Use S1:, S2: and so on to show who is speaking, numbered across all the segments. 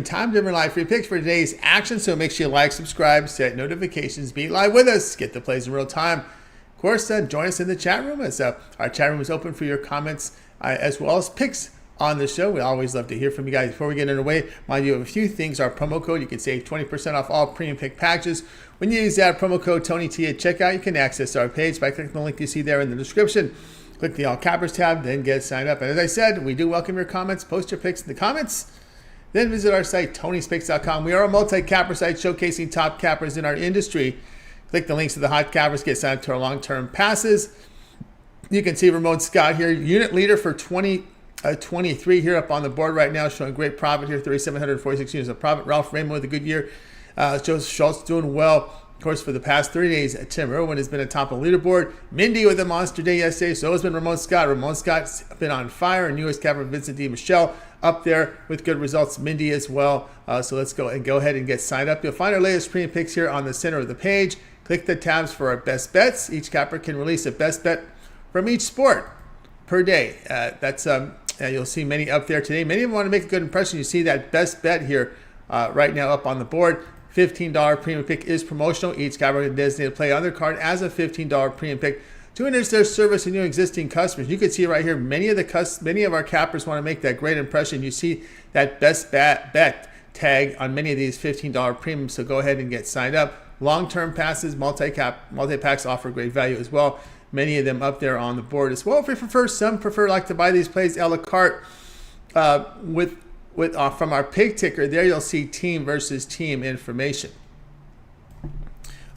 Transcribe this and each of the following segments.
S1: Time different live free picks for today's action. So make sure you like, subscribe, set notifications, be live with us, get the plays in real time. Of course, join us in the chat room as our chat room is open for your comments as well as picks on the show. We always love to hear from you guys. Before we get underway, mind you of a few things. Our promo code, you can save 20% off all premium pick packages. When you use that promo code TonyT at checkout, you can access our page by clicking the link you see there in the description. Click the All Cappers tab, then get signed up. And as I said, we do welcome your comments. Post your picks in the comments. Then visit our site, TonySpicks.com. We are a multi-capper site showcasing top cappers in our industry. Click the links to the hot cappers, get signed up to our long-term passes. You can see Ramon Scott here, unit leader for 2023 here up on the board right now, showing great profit here, 3,746 units of profit. Ralph Raymond with a good year. Joe Schultz doing well. Of course, for the past 3 days, Tim Irwin has been atop the leaderboard. Mindy with a monster day yesterday. So has been Ramon Scott. Ramon Scott's been on fire. And newest capper Vincent D. Michelle up there with good results. Mindy as well. So let's go ahead and get signed up. You'll find our latest premium picks here on the center of the page. Click the tabs for our best bets. Each capper can release a best bet from each sport per day. You'll see many up there today. Many of them want to make a good impression. You see that best bet here right now up on the board. $15 premium pick is promotional. Each capper can designate a play on their card as a $15 premium pick to enhance their service to new existing customers. You can see right here, many of our cappers want to make that great impression. You see that best bet tag on many of these $15 premiums, so go ahead and get signed up. Long-term passes, multi-packs offer great value as well. Many of them up there on the board as well. If you prefer, some like to buy these plays a la carte from our pig ticker. There you'll see team versus team information.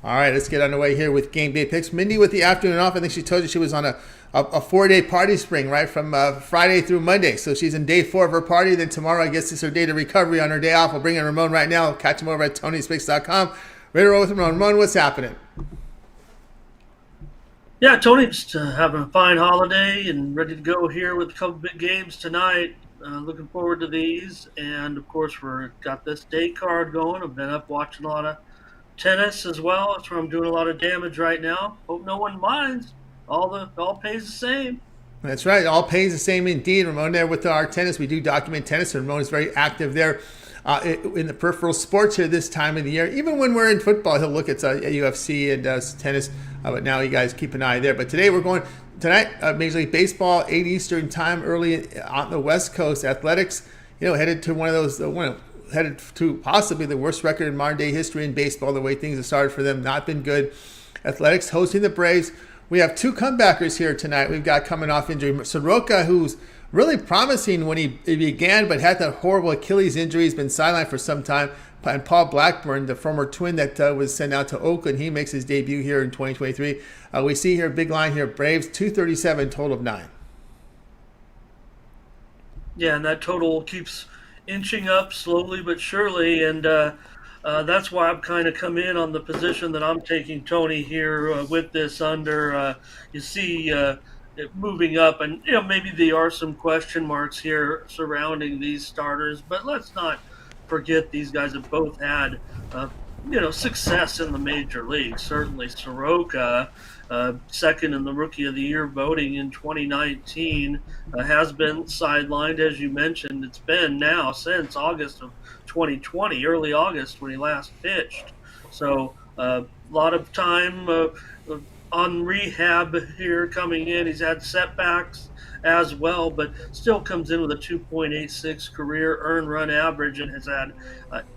S1: All right, let's get underway here with game day picks. Mindy with the afternoon off. I think she told you she was on a 4-day party spring, right, from Friday through Monday. So she's in day 4 of her party. Then tomorrow, I guess, is her day to recovery on her day off. We'll bring in Ramon right now. Catch him over at TonySpicks.com. Ready to roll with Ramon. Ramon, what's happening?
S2: Yeah, Tony, just having a fine holiday and ready to go here with a couple big games tonight. Looking forward to these. And, of course, we've got this day card going. I've been up watching a lot of tennis as well. That's where I'm doing a lot of damage right now. Hope no one minds. All pays the same.
S1: That's right. All pays the same indeed. Ramon there with our tennis. We do document tennis, and Ramon is very active there in the peripheral sports here this time of the year. Even when we're in football, he'll look at UFC and tennis. But now you guys keep an eye there. But today we're going tonight, Major League Baseball, 8 Eastern time, early on the West Coast. Athletics, headed to one of those, headed to possibly the worst record in modern day history in baseball. The way things have started for them, not been good. Athletics hosting the Braves. We have 2 comebackers here tonight. We've got coming off injury Soroka, who's really promising when he began, but had that horrible Achilles injury. He's been sidelined for some time. And Paul Blackburn, the former Twin that was sent out to Oakland, he makes his debut here in 2023. We see here, big line here, Braves, 237, total of 9.
S2: Yeah, and that total keeps inching up slowly but surely, and that's why I've kind of come in on the position that I'm taking, Tony, here with this under. You see it moving up, and maybe there are some question marks here surrounding these starters, but let's not forget these guys have both had success in the major leagues. Certainly Soroka, second in the Rookie of the Year voting in 2019, has been sidelined, as you mentioned. It's been now since August of 2020, early August, when he last pitched. So a lot of time on rehab here coming in. He's had setbacks as well, but still comes in with a 2.86 career earned run average and has had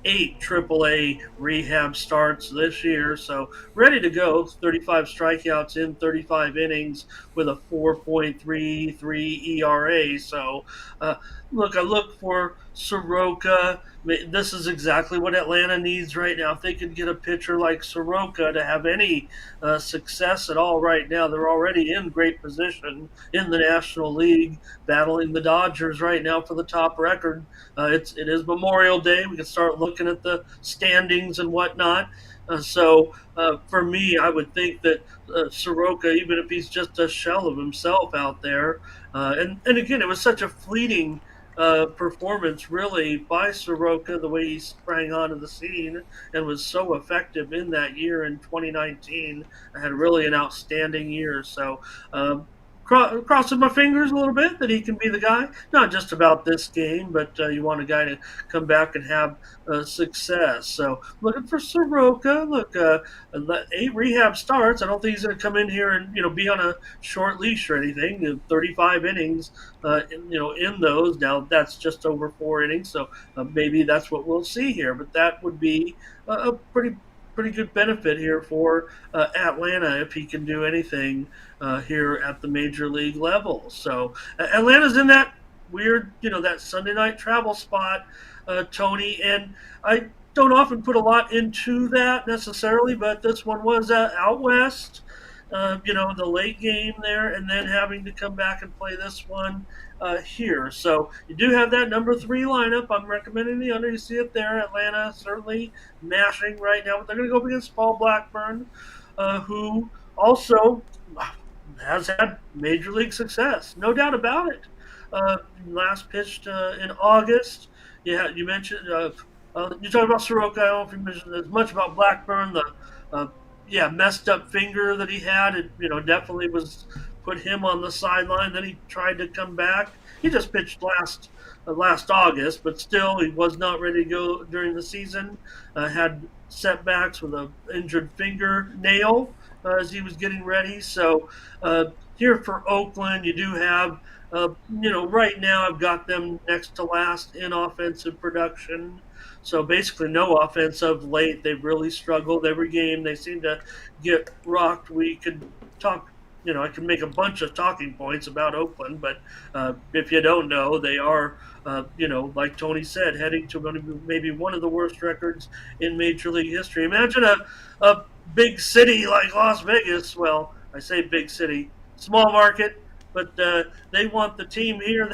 S2: 8 AAA rehab starts this year. So ready to go. 35 strikeouts in 35 innings with a 4.33 ERA. So I look for Soroka. This is exactly what Atlanta needs right now. If they could get a pitcher like Soroka to have any success at all right now, they're already in great position in the National League, battling the Dodgers right now for the top record. It is Memorial Day. We can start looking at the standings and whatnot. So for me, I would think that Soroka, even if he's just a shell of himself out there, and again, it was such a fleeting performance really by Soroka, the way he sprang onto the scene and was so effective in that year in 2019. I had really an outstanding year. So crossing my fingers a little bit that he can be the guy. Not just about this game, but you want a guy to come back and have success. So looking for Soroka. Look, 8 rehab starts. I don't think he's going to come in here and be on a short leash or anything. 35 innings, in those. Now that's just over 4 innings, so maybe that's what we'll see here. But that would be a pretty good benefit here for Atlanta if he can do anything here at the major league level. So Atlanta's in that weird, that Sunday night travel spot, Tony, and I don't often put a lot into that necessarily, but this one was out west. The late game there, and then having to come back and play this one here. So you do have that number 3 lineup. I'm recommending the under. You see it there. Atlanta certainly mashing right now, but they're going to go up against Paul Blackburn, who also has had major league success, no doubt about it. Last pitched in August. Yeah, you mentioned you talked about Soroka. I don't know if you mentioned as much about Blackburn. The messed up finger that he had. It definitely was put him on the sideline. Then he tried to come back. He just pitched last August, but still he was not ready to go during the season. Had setbacks with an injured fingernail as he was getting ready. So here for Oakland, you do have. Right now I've got them next to last in offensive production. So basically no offense of late. They've really struggled every game. They seem to get rocked. We could talk, I can make a bunch of talking points about Oakland, but if you don't know, they are, like Tony said, heading to maybe one of the worst records in Major League history. Imagine a big city like Las Vegas. Well, I say big city, small market, but they want the team here.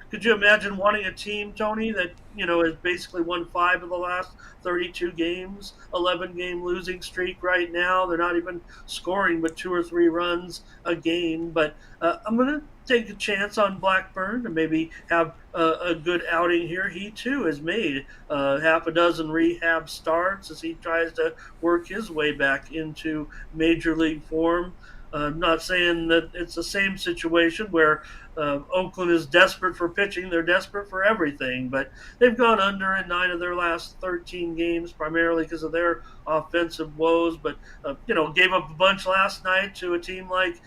S2: Could you imagine wanting a team, Tony, that has basically won 5 of the last 32 games, 11-game losing streak right now? They're not even scoring but 2 or 3 runs a game. But I'm going to take a chance on Blackburn and maybe have a good outing here. He too has made half a dozen rehab starts as he tries to work his way back into major league form. I'm not saying that it's the same situation where Oakland is desperate for pitching. They're desperate for everything, but they've gone under in 9 of their last 13 games, primarily because of their offensive woes. But, gave up a bunch last night to a team like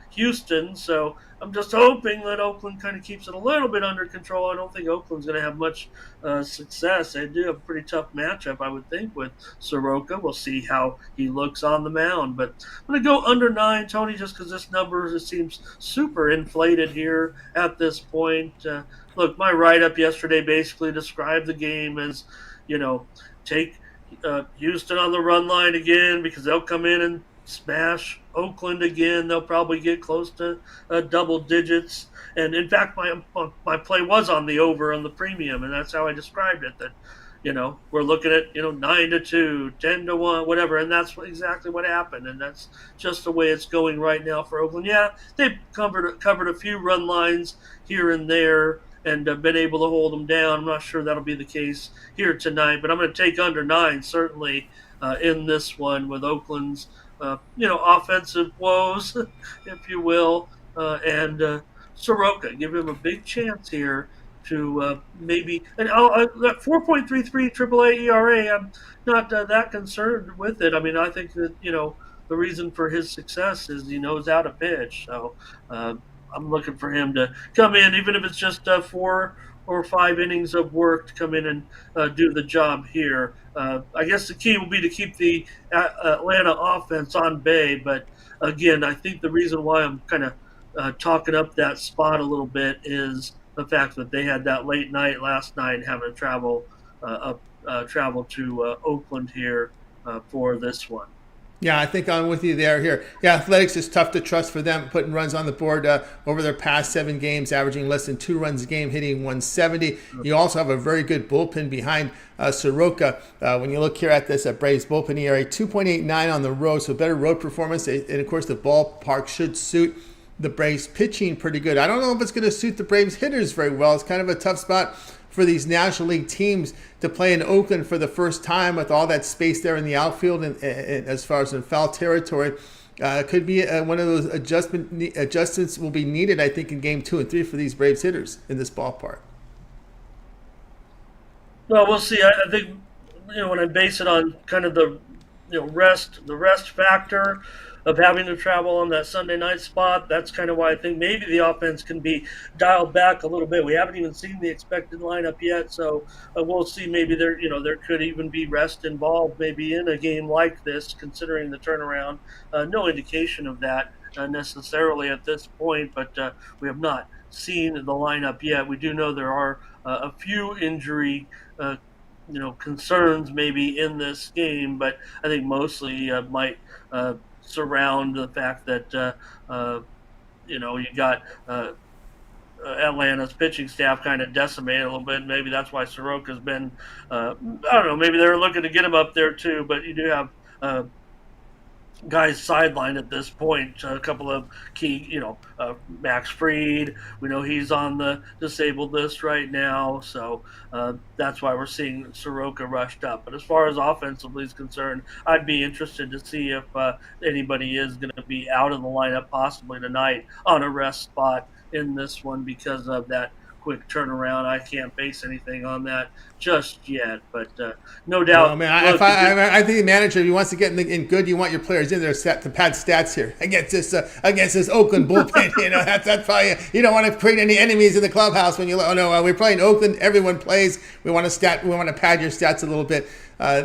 S2: Houston. So I'm just hoping that Oakland kind of keeps it a little bit under control. I don't think Oakland's going to have much success. They do have a pretty tough matchup, I would think, with Soroka. We'll see how he looks on the mound. But I'm going to go under 9, Tony, just because this number seems super inflated here at this point. Look, my write-up yesterday basically described the game as, take Houston on the run line again because they'll come in and smash Oakland again. They'll probably get close to double digits. And in fact, my play was on the over on the premium, and that's how I described it. That we're looking at 9-2, 10-1, whatever, and that's exactly what happened. And that's just the way it's going right now for Oakland. Yeah, they've covered a few run lines here and there and been able to hold them down. I'm not sure that'll be the case here tonight, but I'm going to take under 9 certainly in this one with Oakland's offensive woes, if you will, and Soroka. Give him a big chance here to maybe, and that 4.33 AAA ERA, I'm not that concerned with it. I mean, I think that, the reason for his success is he knows how to pitch. So I'm looking for him to come in, even if it's just 4 or 5 innings of work to come in and do the job here. I guess the key will be to keep the Atlanta offense on bay. But again, I think the reason why I'm kind of talking up that spot a little bit is the fact that they had that late night last night and having to travel to Oakland here for this one.
S1: Yeah, I think I'm with you there. Here, yeah, Athletics is tough to trust for them, putting runs on the board over their past 7 games, averaging less than 2 runs a game, hitting 170. You also have a very good bullpen behind Soroka. When you look here at this Braves bullpen ERA, 2.89 on the road, so better road performance. And of course, the ballpark should suit the Braves pitching pretty good. I don't know if it's going to suit the Braves hitters very well. It's kind of a tough spot for these National League teams to play in Oakland for the first time with all that space there in the outfield and as far as in foul territory. Could be one of those adjustments will be needed, I think, in game 2 and 3 for these Braves hitters in this ballpark.
S2: Well, we'll see. I think when I base it on kind of the rest factor of having to travel on that Sunday night spot, that's kind of why I think maybe the offense can be dialed back a little bit. We haven't even seen the expected lineup yet, so we'll see. Maybe there could even be rest involved, maybe in a game like this, considering the turnaround. No indication of that necessarily at this point, but we have not seen the lineup yet. We do know there are a few injury uh, concerns maybe in this game, but I think mostly might surround the fact that you got Atlanta's pitching staff kind of decimated a little bit. Maybe that's why Soroka's been I don't know. Maybe they're looking to get him up there too, but you do have. Guys sidelined at this point. A couple of key, Max Fried. We know he's on the disabled list right now, so that's why we're seeing Soroka rushed up. But as far as offensively is concerned, I'd be interested to see if anybody is going to be out of the lineup possibly tonight on a rest spot in this one because of that quick turnaround. I can't base anything on that just yet, but no doubt.
S1: Well, man, I think the manager, if he wants to get in good, you want your players in there to pad stats here against this Oakland bullpen. That's probably, you don't want to create any enemies in the clubhouse when we're playing Oakland. Everyone plays. We want to pad your stats a little bit.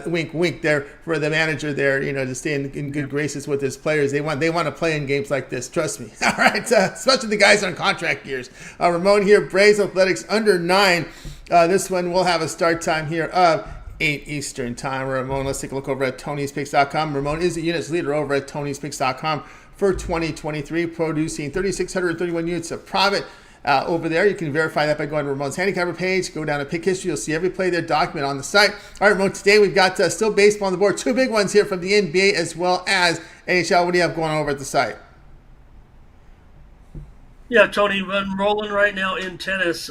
S1: Wink, wink there for the manager there, to stay in good graces with his players. They want to play in games like this. Trust me. All right, especially the guys on contract years. Ramon here, Braves Athletics under 9. This one will have a start time here of 8 Eastern time. Ramon, let's take a look over at Tony'sPicks.com. Ramon is the units leader over at Tony'sPicks.com for 2023, producing 3,631 units of profit. Over there, you can verify that by going to Ramon's handicapper page. Go down to pick history. You'll see every play there document on the site. All right, Ramon, today we've got still baseball on the board. 2 big ones here from the NBA as well as NHL. What do you have going on over at the site?
S2: Yeah, Tony, I'm rolling right now in tennis.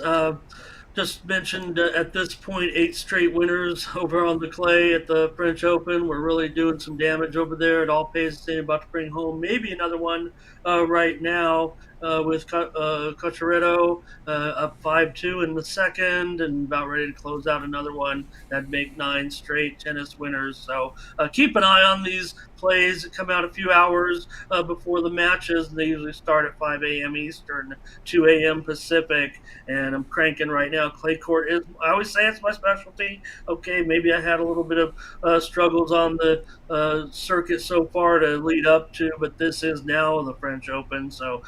S2: Just mentioned at this point 8 straight winners over on the clay at the French Open. We're really doing some damage over there. It all pays the same. About to bring home maybe another one right now with Cocheretto up 5-2 in the second and about ready to close out another one. That'd make 9 straight tennis winners. So keep an eye on these plays that come out a few hours before the matches. They usually start at 5 a.m. Eastern, 2 a.m. Pacific, and I'm cranking right now. Clay court is, I always say it's my specialty. Okay, maybe I had a little bit of struggles on the circuit so far to lead up to, but this is now the French Open, so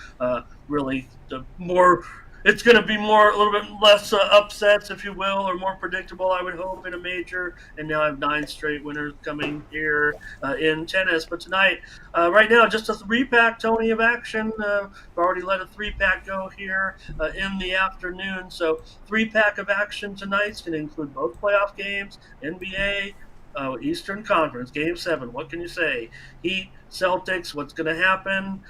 S2: really the more it's going to be a little bit less upsets, if you will, or more predictable, I would hope, in a major. And now I have 9 straight winners coming here in tennis. But tonight, right now, just a 3-pack, Tony, of action. I've already let a 3-pack go here in the afternoon. So 3-pack of action tonight is going to include both playoff games, NBA, Eastern Conference, Game 7. What can you say? Heat, Celtics, what's going to happen?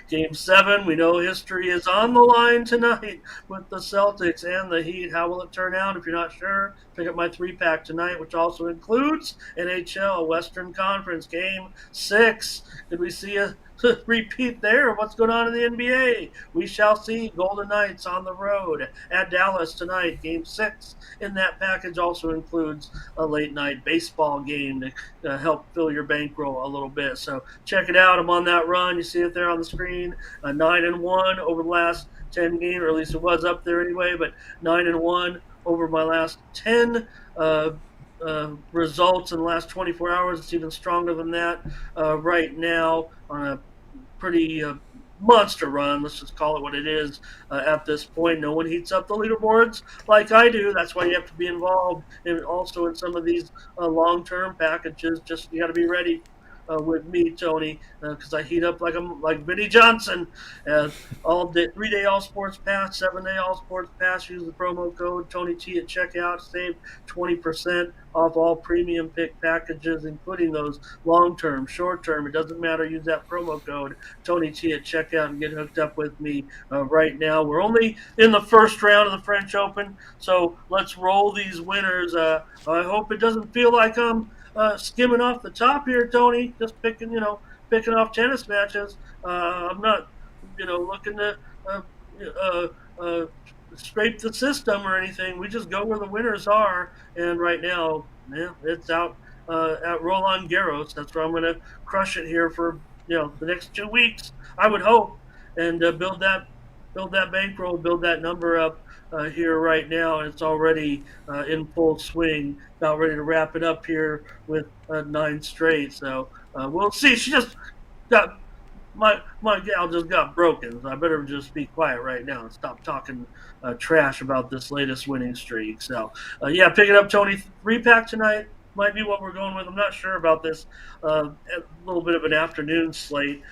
S2: Game 7, we know history is on the line tonight with the Celtics and the Heat. How will it turn out? If you're not sure, pick up my 3-pack tonight, which also includes NHL, Western Conference, Game 6. Did we see a repeat there of what's going on in the NBA? We shall see. Golden Knights on the road at Dallas tonight. Game 6 in that package also includes a late night baseball game to help fill your bankroll a little bit. So check it out. I'm on that run. You see it there on the screen. 9-1 over the last 10 games, or at least it was up there anyway, but 9-1 over my last 10 results in the last 24 hours. It's even stronger than that right now on a pretty monster run. Let's just call it what it is at this point. No one heats up the leaderboards like I do. That's why you have to be involved, and also in some of these long-term packages. Just you got to be ready with me, Tony, because I heat up like Vinnie Johnson. All day, 3-day All Sports Pass, 7-day All Sports Pass. Use the promo code Tony T at checkout. Save 20% off all premium pick packages, including those long-term, short-term. It doesn't matter. Use that promo code Tony T at checkout and get hooked up with me right now. We're only in the first round of the French Open, so let's roll these winners. I hope it doesn't feel like I'm skimming off the top here, Tony. Just picking, picking off tennis matches. I'm not, looking to uh, uh, uh, scrape the system or anything. We just go where the winners are. And right now, yeah, it's out at Roland Garros. That's where I'm going to crush it here for the next 2 weeks. I would hope, and build that bankroll, build that number up here right now. And it's already in full swing. About ready to wrap it up here with 9 straight. So we'll see. She just got my gal just got broken. So I better just be quiet right now and stop talking trash about this latest winning streak. So yeah, picking up Tony 3-pack tonight might be what we're going with. I'm not sure about this. A little bit of an afternoon slate.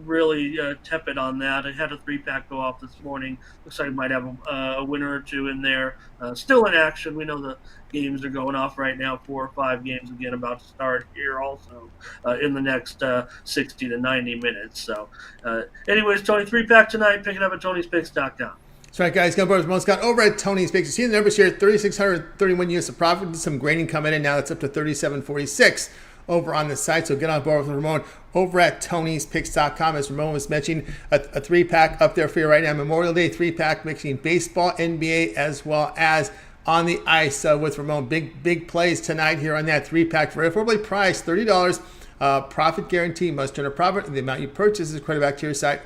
S2: Really tepid on that. I had a 3-pack go off this morning. Looks like I might have a winner or two in there. Still in action. We know the games are going off right now. 4 or 5 games again about to start here also in the next 60 to 90 minutes. So anyways, Tony 3-pack tonight. Pick it up at Tony'sPicks.com.
S1: That's right, guys. Gun Brothers Ramon Scott over at Tony's Picks. You see the numbers here: 3,631 units of profit. Some grading coming in now. That's up to 3,746 over on the site. So get on board with Ramon over at Tony'sPicks.com. As Ramon was mentioning, a 3-pack up there for you right now. Memorial Day 3-pack mixing baseball, NBA, as well as on the ice with Ramon. Big plays tonight here on that 3-pack for affordably priced $30. Profit guarantee. Must turn a profit. The amount you purchase is credit back to your site.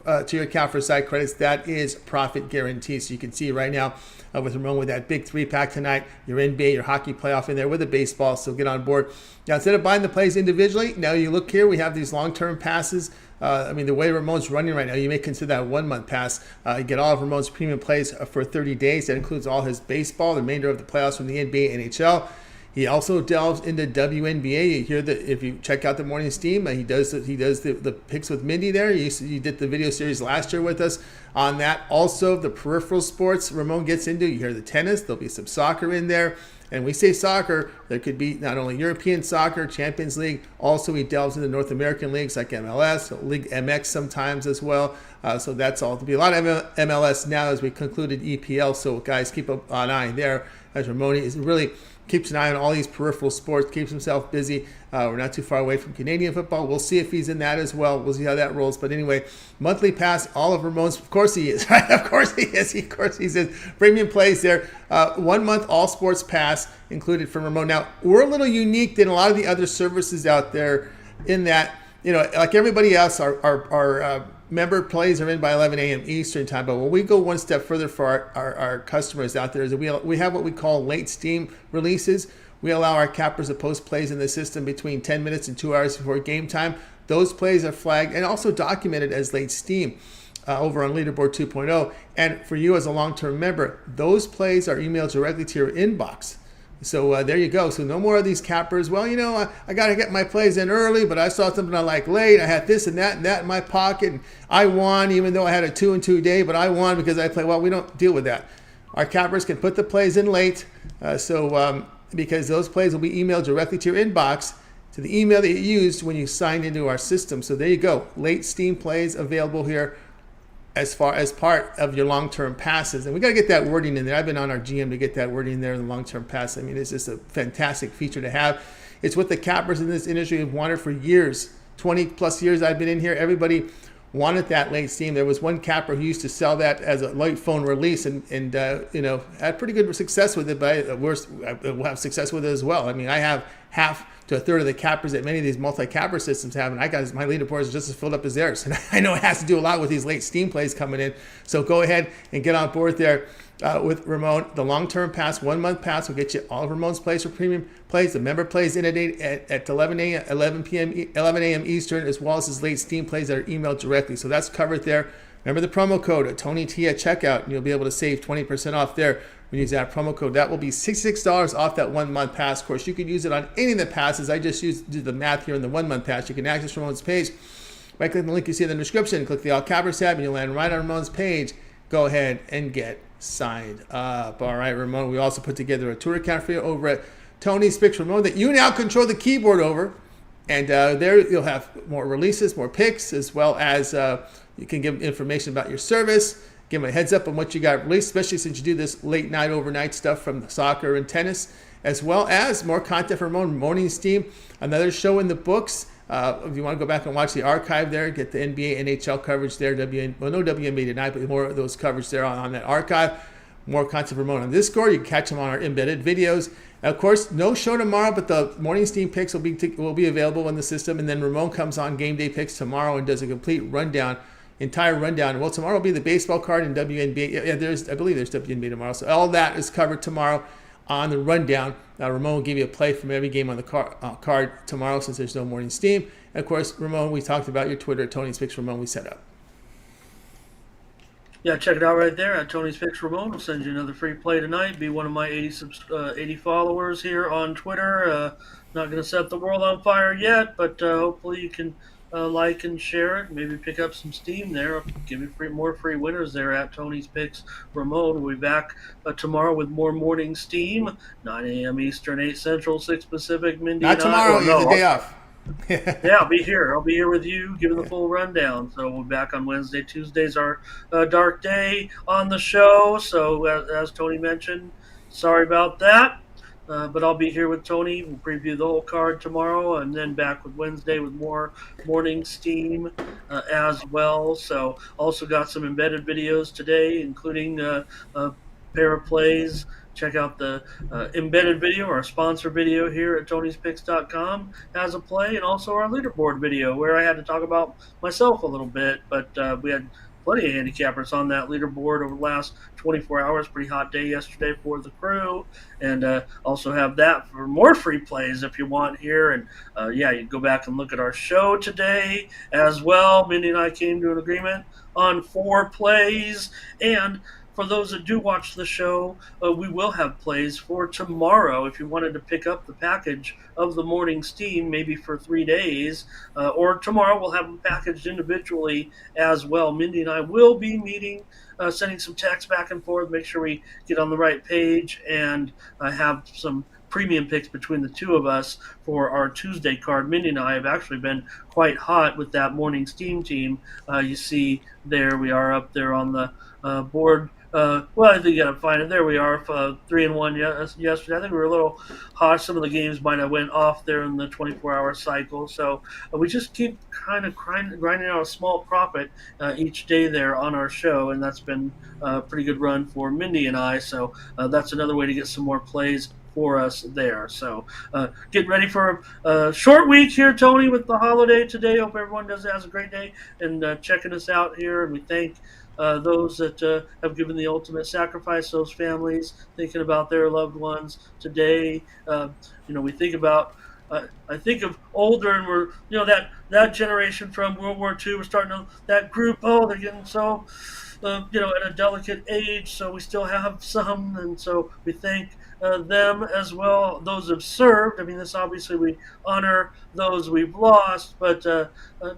S1: To your account for site credits. That is profit guarantee. So you can see right now with Ramon with that big 3-pack tonight, your NBA, your hockey playoff in there with the baseball. So get on board. Now, instead of buying the plays individually, now you look here, we have these long-term passes. The way Ramon's running right now, you may consider that a 1-month pass. You get all of Ramon's premium plays for 30 days. That includes all his baseball, the remainder of the playoffs from the NBA, NHL. He also delves into WNBA. You hear that if you check out the Morning Steam, he does the picks with Mindy there. You did the video series last year with us on that. Also, the peripheral sports Ramon gets into. You hear the tennis. There'll be some soccer in there. And we say soccer, there could be not only European soccer, Champions League. Also, he delves into North American leagues like MLS, League MX sometimes as well. So that's all. There'll be a lot of MLS now as we concluded EPL. So guys, keep an eye there as Ramon is really keeps an eye on all these peripheral sports, keeps himself busy. We're not too far away from Canadian football. We'll see if he's in that as well. We'll see how that rolls. But anyway, monthly pass, all of Ramon's, of course he is, right? Of course he is. Of course he says premium plays there. 1 month all sports pass included from Ramon. Now, we're a little unique than a lot of the other services out there in that, like everybody else, our member plays are in by 11 a.m. Eastern time, but when we go one step further for our customers out there is that we have what we call late steam releases. We allow our cappers to post plays in the system between 10 minutes and 2 hours before game time. Those plays are flagged and also documented as late steam over on Leaderboard 2.0. And for you as a long-term member, those plays are emailed directly to your inbox. So there you go. So no more of these cappers. Well, I got to get my plays in early, but I saw something I like late. I had this and that in my pocket. And I won, even though I had a 2-2 day, but I won because I played. Well, we don't deal with that. Our cappers can put the plays in late. Because those plays will be emailed directly to your inbox, to the email that you used when you signed into our system. So there you go. Late steam plays available here as far as part of your long-term passes. And we got to get that wording in there. I've been on our GM to get that wording in there in the long-term pass. I mean, it's just a fantastic feature to have. It's what the cappers in this industry have wanted for years. 20 plus years I've been in here. Everybody wanted that late steam. There was one capper who used to sell that as a light phone release and had pretty good success with it, but I will have success with it as well. I mean, I have half to a third of the cappers that many of these multi-capper systems have, and my leaderboard is just as filled up as theirs. And I know it has to do a lot with these late steam plays coming in. So go ahead and get on board there with Ramon. The long-term pass, 1 month pass, will get you all of Ramon's plays for premium plays. The member plays in at 11 a.m. Eastern, as well as his late steam plays that are emailed directly. So that's covered there. Remember the promo code TonyT at checkout, and you'll be able to save 20% off there. When you use that promo code, that will be $66 off that 1 month pass. Of course, you can use it on any of the passes. I just did the math here in the 1 month pass. You can access Ramon's page by clicking the link you see in the description. Click the All Cappers tab, and you'll land right on Ramon's page. Go ahead and get signed up. All right, Ramon. We also put together a tour account for you over at Tony's Picks Ramon that you now control the keyboard over. And there you'll have more releases, more picks, as well as you can give information about your service. Give them a heads up on what you got released, especially since you do this late night, overnight stuff from soccer and tennis, as well as more content for Ramon Morning Steam, another show in the books. If you want to go back and watch the archive there, get the NBA, NHL coverage there. No WNBA tonight, but more of those coverage there on that archive. More content Ramon on Discord. You can catch them on our embedded videos. And of course, no show tomorrow, but the morning steam picks will be available in the system. And then Ramon comes on game day picks tomorrow and does a complete entire rundown. Well, tomorrow will be the baseball card in WNBA. Yeah, I believe there's WNBA tomorrow. So all that is covered tomorrow on the rundown. Ramon will give you a play from every game on the card tomorrow since there's no morning steam. And of course, Ramon, we talked about your Twitter, Tony's Picks Ramon, we set up.
S2: Yeah, check it out right there at Tony's Picks Ramon. We'll send you another free play tonight. Be one of my 80 followers here on Twitter. Not going to set the world on fire yet, but hopefully you can like and share it. Maybe pick up some steam there. Give me more free winners there at Tony's Picks Ramon. We'll be back tomorrow with more morning steam. 9 a.m. Eastern, 8 Central, 6 Pacific. Mindy
S1: Not tomorrow. You have the day off.
S2: Yeah, I'll be here. I'll be here with you, giving the full rundown. So we'll be back on Wednesday. Tuesday's our dark day on the show. So as Tony mentioned, sorry about that. But I'll be here with Tony. We'll preview the whole card tomorrow, and then back with Wednesday with more morning steam as well. So also got some embedded videos today, including a pair of plays. Check out the embedded video, our sponsor video here at Tony'sPicks.com as a play, and also our leaderboard video where I had to talk about myself a little bit, but we had plenty of handicappers on that leaderboard over the last 24 hours. Pretty hot day yesterday for the crew, and also have that for more free plays if you want here. And you can go back and look at our show today as well. Mindy and I came to an agreement on 4 plays, and for those that do watch the show, we will have plays for tomorrow. If you wanted to pick up the package of the morning steam, maybe for 3 days, or tomorrow we'll have them packaged individually as well. Mindy and I will be meeting, sending some texts back and forth, make sure we get on the right page, and have some premium picks between the two of us for our Tuesday card. Mindy and I have actually been quite hot with that morning steam team. You see there we are up there on the board. I think you got to find it. There we are, 3-1 yesterday. I think we were a little hot. Some of the games might have went off there in the 24-hour cycle. So we just keep kind of grinding out a small profit each day there on our show, and that's been a pretty good run for Mindy and I. So that's another way to get some more plays for us there. So get ready for a short week here, Tony, with the holiday today. Hope everyone has a great day and checking us out here. And we thank those that have given the ultimate sacrifice, those families thinking about their loved ones today. We think about, I think of older, and we're, that generation from World War II, we're starting to, that group, they're getting so, at a delicate age, so we still have some, and so we thank them as well, those who've served. I mean, this obviously we honor those we've lost, but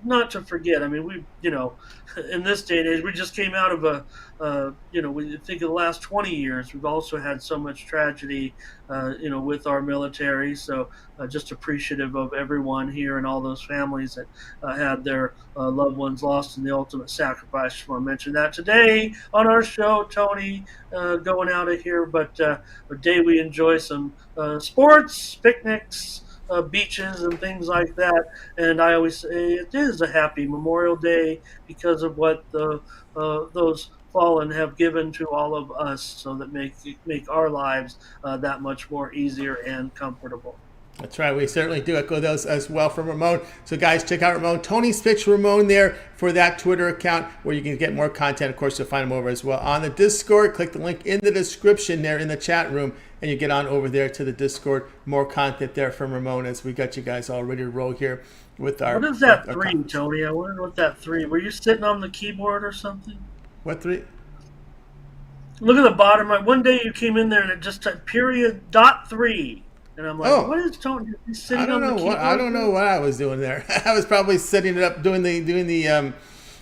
S2: not to forget. I mean, in this day and age, we just came out of we think of the last 20 years, we've also had so much tragedy, with our military. So just appreciative of everyone here and all those families that had their loved ones lost in the ultimate sacrifice. Just want to mention that today on our show, Tony, going out of here. But a day we enjoy some sports, picnics, beaches and things like that. And I always say it is a happy Memorial Day because of what those fallen have given to all of us, so that make our lives that much more easier and comfortable.
S1: That's right. We certainly do echo those as well from Ramon. So guys, check out Ramon. Tony's Picks Ramon there for that Twitter account where you can get more content. Of course, you'll find him over as well on the Discord. Click the link in the description there in the chat room, and you get on over there to the Discord. More content there from Ramon as we got you guys all ready to roll here with our...
S2: What is that 3, Tony? I wonder what that 3... Were you sitting on the keyboard or something?
S1: What 3?
S2: Look at the bottom right. One day you came in there and it just said .3. And I'm like, What is Tony? He's sitting on the keyboard?
S1: I don't know what I was doing there. I was probably setting it up, doing the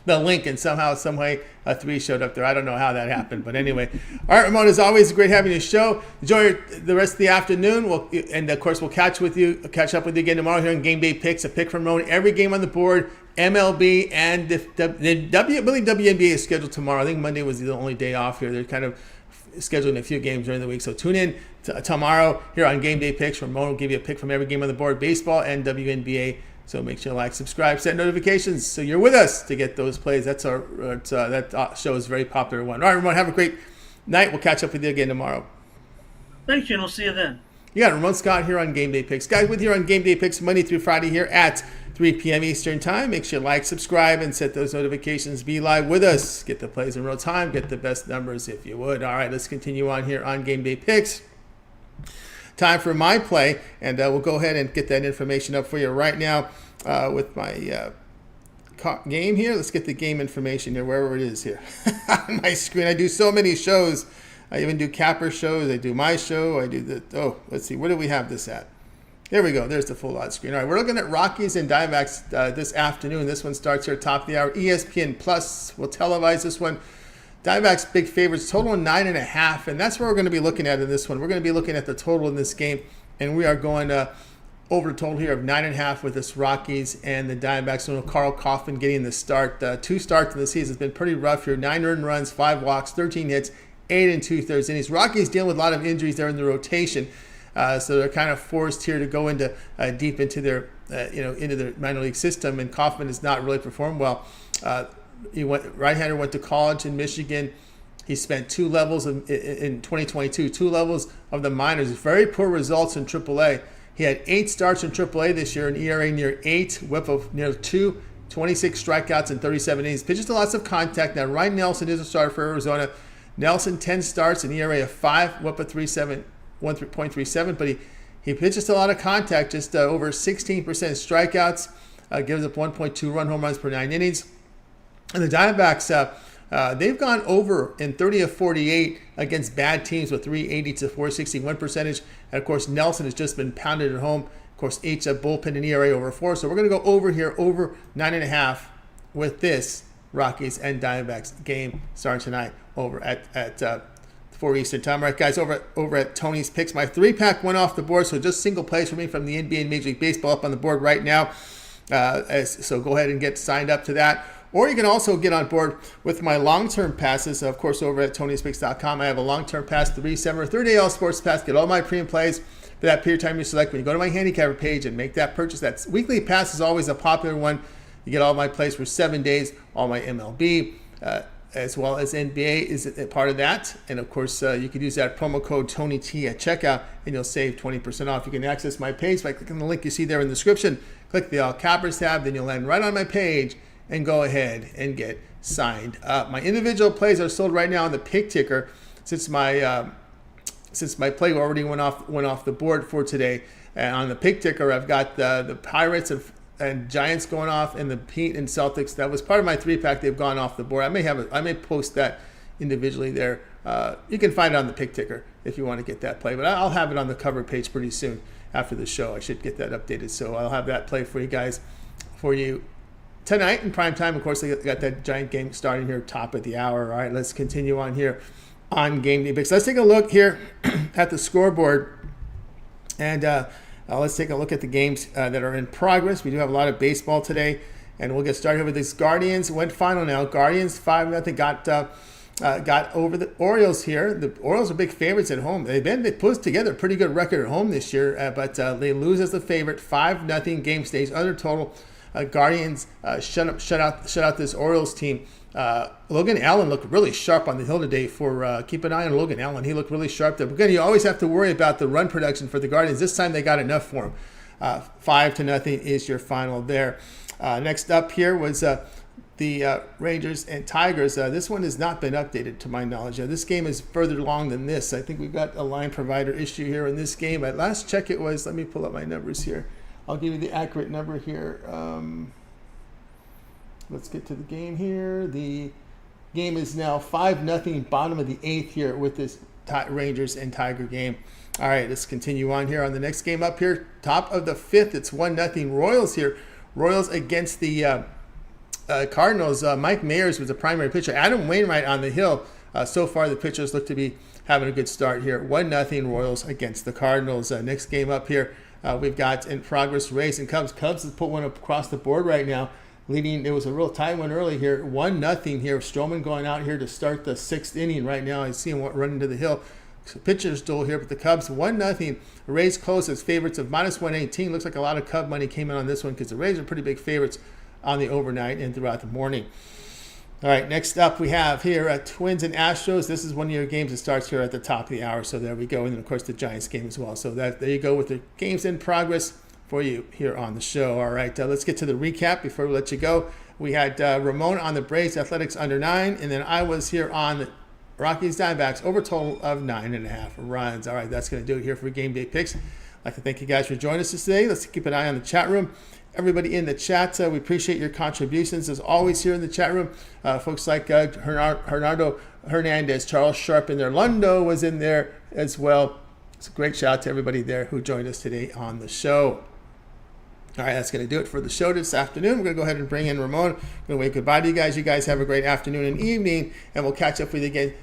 S1: link, and somehow, some way, a 3 showed up there. I don't know how that happened, but anyway. All right, Ramon, as always, great having you show. Enjoy the rest of the afternoon. And of course, we'll catch up with you again tomorrow here on Game Day Picks. A pick from Ramon every game on the board. MLB and the WNBA is scheduled tomorrow. I think Monday was the only day off here. They're kind of scheduling a few games during the week. So tune in tomorrow here on Game Day Picks. Ramon will give you a pick from every game on the board, baseball and WNBA So make sure you like, subscribe, set notifications so you're with us to get those plays. That's that show is a very popular one. All right, Ramon, have a great night. We'll catch up with you again tomorrow.
S2: Thank you, and we'll see you then.
S1: You got Ramon Scott here on Game Day Picks. Guys, with you on Game Day Picks Monday through Friday here at 3 p.m. Eastern Time. Make sure you like, subscribe, and set those notifications. Be live with us. Get the plays in real time. Get the best numbers if you would. All right, let's continue on here on Game Day Picks. Time for my play, and we'll go ahead and get that information up for you right now with my game here. Let's get the game information here, wherever it is here on my screen. I do so many shows. I even do capper shows. I do my show. I do let's see. Where do we have this at? There we go. There's the full lot screen. All right, we're looking at Rockies and Diamondbacks this afternoon. This one starts here top of the hour. ESPN Plus will televise this one. Diamondbacks big favorites, total 9.5, and that's what we're going to be looking at in this one. We're going to be looking at the total in this game, and we are going over a total here of 9.5 with this Rockies and the Diamondbacks. So Carl Kaufman getting the start. 2 starts in the season. It's been pretty rough here. 9 earned runs, 5 walks, 13 hits, 8 2/3 innings. Rockies dealing with a lot of injuries there in the rotation, so they're kind of forced here to go into deep into their into their minor league system. And Kaufman has not really performed well. Right-hander went to college in Michigan. He spent 2 levels in 2022, 2 levels of the minors. Very poor results in AAA. He had 8 starts in AAA this year, an ERA near 8, whip of near 2, 26 strikeouts in 37 innings. Pitches to lots of contact. Now, Ryan Nelson is a starter for Arizona. Nelson, 10 starts, an ERA of 5, whip of 1.37, but he pitches to a lot of contact, just over 16% strikeouts, gives up 1.2 run home runs per 9 innings. And the Diamondbacks, they've gone over in 30 of 48 against bad teams with 380 to 461 percentage. And, of course, Nelson has just been pounded at home. Of course, each bullpen and ERA over 4. So we're going to go over here, over 9.5 with this Rockies and Diamondbacks game starting tonight over at 4 Eastern Time. All right, guys, over at Tony's Picks. My 3-pack went off the board, so just single plays for me from the NBA and Major League Baseball up on the board right now. So go ahead and get signed up to that. Or you can also get on board with my long-term passes. Of course, over at Tony'sPicks.com, I have a long-term pass, 3, 7, or 30-day all sports pass. Get all my premium plays for that period of time you select. When you go to my handicapper page and make that purchase, that weekly pass is always a popular one. You get all my plays for 7 days, all my MLB, as well as NBA is a part of that. And, of course, you can use that promo code TonyT at checkout, and you'll save 20% off. You can access my page by clicking the link you see there in the description. Click the All Cappers tab, then you'll land right on my page and go ahead and get signed up. My individual plays are sold right now on the pick ticker since my play already went off the board for today. And on the pick ticker, I've got the Pirates and Giants going off, and the Heat and Celtics. That was part of my 3-pack. They've gone off the board. I may post that individually there. You can find it on the pick ticker if you want to get that play, but I'll have it on the cover page pretty soon after the show. I should get that updated, so I'll have that play for you guys tonight in prime time. Of course, I got that Giant game starting here top of the hour. All right, let's continue on here on Game Day Picks. Let's take a look here at the scoreboard, and let's take a look at the games that are in progress. We do have a lot of baseball today, and we'll get started with this Guardians went final now. Guardians 5-0 got over the Orioles here. The Orioles are big favorites at home. They put together a pretty good record at home this year, but they lose as the favorite. 5-0 game stage under total. Guardians shut out this Orioles team. Logan Allen looked really sharp on the hill today. Keep an eye on Logan Allen. He looked really sharp there. But again, you always have to worry about the run production for the Guardians. This time they got enough for him. 5-0 is your final there. Next up here was the Rangers and Tigers. This one has not been updated to my knowledge. This game is further along than this. I think we've got a line provider issue here in this game. At last check it was, let me pull up my numbers here. I'll give you the accurate number here. Let's get to the game here. The game is now 5-0, bottom of the 8th here with this Rangers and Tiger game. All right, let's continue on here on the next game up here. Top of the 5th, it's 1-0 Royals here. Royals against the Cardinals. Mike Mayers was the primary pitcher. Adam Wainwright on the hill. So far, the pitchers look to be having a good start here. 1-0 Royals against the Cardinals. Next game up here. We've got in progress Rays and Cubs. Cubs has put one across the board right now, leading. It was a real tight one early here. 1-0 here. Stroman going out here to start the 6th inning right now. I see him running to the hill. pitcher's duel here with the Cubs. 1-0. The Rays close as favorites of -118. Looks like a lot of Cub money came in on this one because the Rays are pretty big favorites on the overnight and throughout the morning. All right, next up we have here Twins and Astros. This is one of your games that starts here at the top of the hour. So there we go. And then, of course, the Giants game as well. So there you go with the games in progress for you here on the show. All right, let's get to the recap before we let you go. We had Ramon on the Braves Athletics under 9. And then I was here on the Rockies Diamondbacks over total of 9.5 runs. All right, that's going to do it here for Game Day Picks. I'd like to thank you guys for joining us today. Let's keep an eye on the chat room. Everybody in the chat, we appreciate your contributions as always here in the chat room. Folks like Hernando Hernandez, Charles Sharp in there. Lundo was in there as well. It's a great shout out to everybody there who joined us today on the show. All right, that's going to do it for the show this afternoon. We're going to go ahead and bring in Ramon. We're going to wave goodbye to you guys. You guys have a great afternoon and evening, and we'll catch up with you again